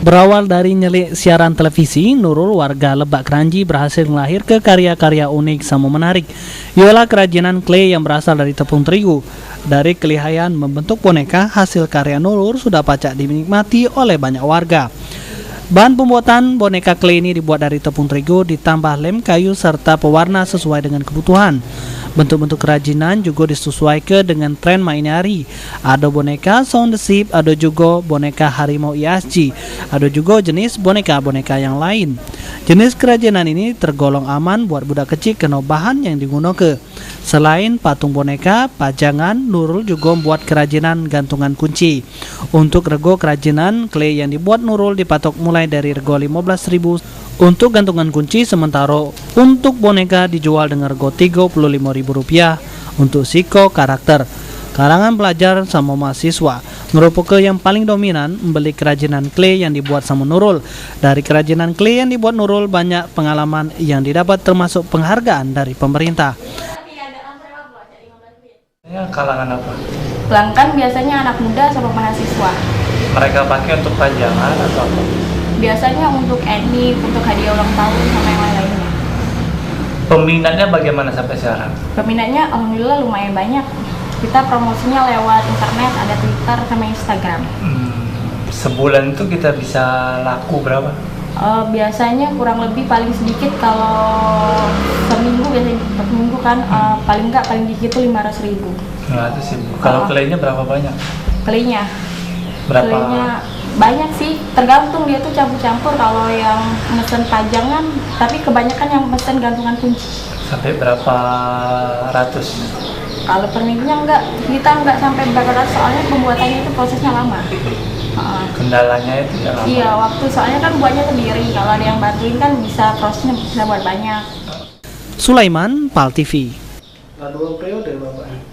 Berawal dari nyelik siaran televisi, Nurul warga Lebak Kranji berhasil melahirkan karya-karya unik sama menarik. Ialah kerajinan clay yang berasal dari tepung terigu. Dari kelihayan membentuk boneka, hasil karya Nurul sudah pacak dinikmati oleh banyak warga. Bahan pembuatan boneka clay ini dibuat dari tepung terigu ditambah lem kayu serta pewarna sesuai dengan kebutuhan. Bentuk-bentuk kerajinan juga disesuaikan dengan tren mainnya hari. Ada boneka Sound the Sheep, ada juga boneka harimau ISG, ada juga jenis boneka-boneka yang lain. Jenis kerajinan ini tergolong aman buat budak kecil karena bahan yang digunakan. Selain patung boneka, pajangan, Nurul juga membuat kerajinan gantungan kunci. Untuk rego kerajinan clay yang dibuat Nurul dipatok mulai dari rego 15.000 untuk gantungan kunci, sementara untuk boneka dijual dengan rego Rp35.000 untuk siko karakter. Kalangan pelajar sama mahasiswa merupakan yang paling dominan membeli kerajinan clay yang dibuat sama Nurul. Dari kerajinan clay yang dibuat Nurul, banyak pengalaman yang didapat termasuk penghargaan dari pemerintah. Ya, kalangan apa? Pelanggan biasanya anak muda sama mahasiswa. Mereka pakai untuk pajangan atau apa? Biasanya untuk etnik, untuk hadiah ulang tahun sama yang lain-lainnya. Peminatnya bagaimana sampai sekarang? Peminatnya alhamdulillah lumayan banyak. Kita promosinya lewat internet, ada Twitter sama Instagram. Sebulan itu kita bisa laku berapa? Biasanya kurang lebih paling sedikit kalau seminggu, biasanya per minggu kan paling dikit tuh 500.000. 500.000. Kalau claynya berapa banyak? Claynya Berapa? Banyak sih, tergantung dia tuh campur-campur. Kalau yang mesen pajangan, tapi kebanyakan yang mesen gantungan kunci. Sampai berapa ratus? Kalau per minggunya kita enggak sampai berapa ratus, soalnya pembuatannya itu prosesnya lama. Kendalanya itu ya lama. Iya, waktu soalnya kan buatnya sendiri. Kalau ada yang bantuin kan prosesnya bisa buat banyak. Sulaiman, PAL TV. Dua periode Bapak.